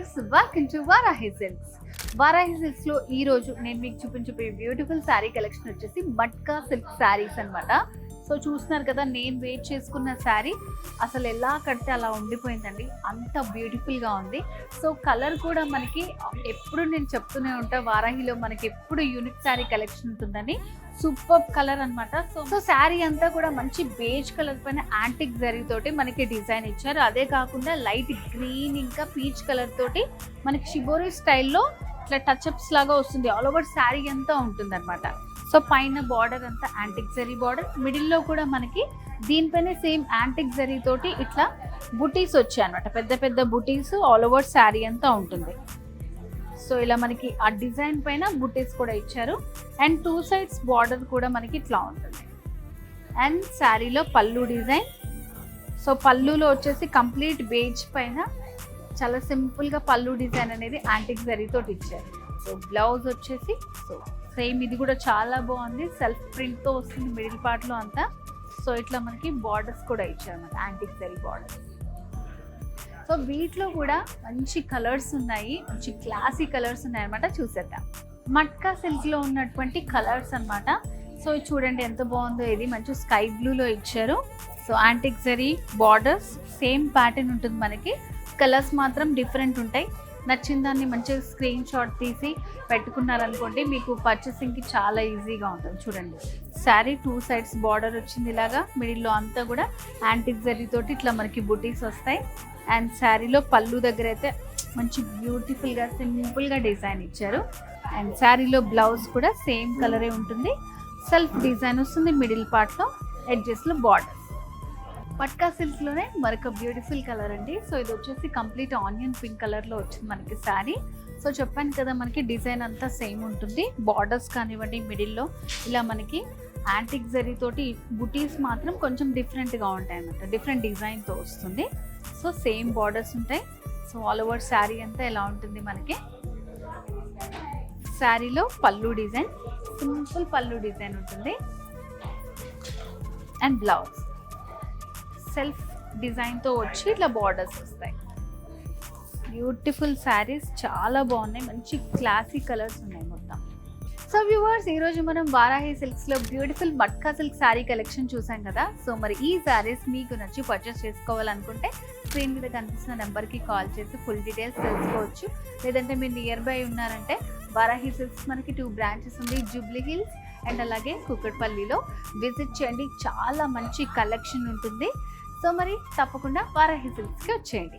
Viewers, welcome to Varahi silks. Varahi silks లో ఈ రోజు నేను మీకు చూపించే బ్యూటిఫుల్ శారీ కలెక్షన్ వచ్చేసి మట్కా సిల్క్ శారీస్ అన్నమాట. సో చూస్తున్నారు కదా, నేను వెయిట్ చేసుకున్న శారీ అసలు ఎలా కడితే అలా ఉండిపోయిందండి, అంత బ్యూటిఫుల్గా ఉంది. సో కలర్ కూడా మనకి ఎప్పుడు నేను చెప్తూనే ఉంటా, వారాహిలో మనకి ఎప్పుడు యూనిక్ శారీ కలెక్షన్ ఉంటుందని. సూపర్ కలర్ అనమాట. సో శారీ అంతా కూడా మంచి బేజ్ కలర్ పైన యాంటిక్ జరీ తోటి మనకి డిజైన్ ఇచ్చారు. అదే కాకుండా లైట్ గ్రీన్ ఇంకా పీచ్ కలర్ తోటి మనకి షిబోరి స్టైల్లో ఇట్లా టచ్అప్స్ లాగా వస్తుంది. ఆల్ ఓవర్ శారీ అంతా ఉంటుంది అనమాట. సో పైన బార్డర్ అంతా యాంటిక్ జరీ బార్డర్, మిడిల్లో కూడా మనకి దీనిపైన సేమ్ యాంటిక్ జరీ తోటి ఇట్లా బుటీస్ వచ్చాయి అనమాట. పెద్ద పెద్ద బుటీస్ ఆల్ ఓవర్ శారీ అంతా ఉంటుంది. సో ఇలా మనకి ఆ డిజైన్ పైన బుటీస్ కూడా ఇచ్చారు. అండ్ టూ సైడ్స్ బార్డర్ కూడా మనకి ఇట్లా ఉంటుంది. అండ్ శారీలో పళ్ళు డిజైన్. సో పళ్ళులో వచ్చేసి కంప్లీట్ బేజ్ పైన చాలా సింపుల్గా పళ్ళు డిజైన్ అనేది యాంటిక్ జరీతో ఇచ్చారు. సో బ్లౌజ్ వచ్చేసి సో సేమ్ ఇది కూడా చాలా బాగుంది, సెల్ఫ్ ప్రింట్తో వస్తుంది మిడిల్ పార్ట్లో అంతా. సో ఇట్లా మనకి బార్డర్స్ కూడా ఇచ్చారు అన్నమాట, యాంటిక్ జరీ బార్డర్స్. సో వీటిలో కూడా మంచి కలర్స్ ఉన్నాయి, మంచి క్లాసీ కలర్స్ ఉన్నాయి అనమాట. చూసేద్దాం. మట్కా సిల్క్లో ఉన్నటువంటి కలర్స్ అనమాట. సో చూడండి ఎంత బాగుందో, ఇది మంచి స్కై బ్లూలో ఇచ్చారు. So antique zari borders, same pattern ఉంటుంది మనకి, కలర్స్ మాత్రం డిఫరెంట్ ఉంటాయి. నచ్చిన దాన్ని మంచిగా స్క్రీన్ షాట్ తీసి పెట్టుకున్నారనుకోండి, మీకు పర్చేసింగ్కి చాలా ఈజీగా ఉంటుంది. చూడండి, శారీ టూ సైడ్స్ బార్డర్ వచ్చింది ఇలాగా, మిడిల్లో అంతా కూడా యాంటిక్ జరీ తోటి ఇట్లా మనకి బుటీస్ వస్తాయి. అండ్ శారీలో పళ్ళు దగ్గర అయితే మంచి బ్యూటిఫుల్గా సింపుల్గా డిజైన్ ఇచ్చారు. అండ్ శారీలో బ్లౌజ్ కూడా సేమ్ కలరే ఉంటుంది, సెల్ఫ్ డిజైన్ వస్తుంది మిడిల్ పార్ట్లో, ఎడ్జెస్లో బార్డర్. మట్కా సిల్క్లోనే మరొక బ్యూటిఫుల్ కలర్ అండి. సో ఇది వచ్చేసి కంప్లీట్ ఆనియన్ పింక్ కలర్లో వచ్చింది మనకి శారీ. సో చెప్పాను కదా, మనకి డిజైన్ అంతా సేమ్ ఉంటుంది. బార్డర్స్ కానివ్వండి, మిడిల్లో ఇలా మనకి యాంటిక్ జరీ తోటి బుటీస్ మాత్రం కొంచెం డిఫరెంట్గా ఉంటాయి అన్నమాట, డిఫరెంట్ డిజైన్తో వస్తుంది. సో సేమ్ బార్డర్స్ ఉంటాయి. సో ఆల్ ఓవర్ శారీ అంతా ఎలా ఉంటుంది మనకి. శారీలో పళ్ళు డిజైన్, సింపుల్ పళ్ళు డిజైన్ ఉంటుంది. అండ్ బ్లౌజ్ సెల్ఫ్ డిజైన్తో వచ్చి ఇట్లా బార్డర్స్ వస్తాయి. బ్యూటిఫుల్ శారీస్ చాలా బాగున్నాయి, మంచి క్లాసీ కలర్స్ ఉన్నాయి మొత్తం. సో వ్యూవర్స్, ఈరోజు మనం వారాహి సిల్క్స్లో beautiful matka silk sari collection చూసాం కదా. సో మరి ఈ శారీస్ మీకు నచ్చి పర్చేస్ చేసుకోవాలనుకుంటే స్క్రీన్ మీద కనిపిస్తున్న నెంబర్కి కాల్ చేసి ఫుల్ డీటెయిల్స్ తెలుసుకోవచ్చు. లేదంటే మీరు నియర్ బై ఉన్నారంటే వారాహి సిల్క్స్ మనకి 2 బ్రాంచెస్ ఉంది, జూబ్లీ హిల్స్ అండ్ అలాగే కూకట్పల్లిలో. విజిట్ చేయండి, చాలా మంచి కలెక్షన్ ఉంటుంది. సో మరి తప్పకుండా వారాహి సిల్క్స్కి వచ్చేయండి.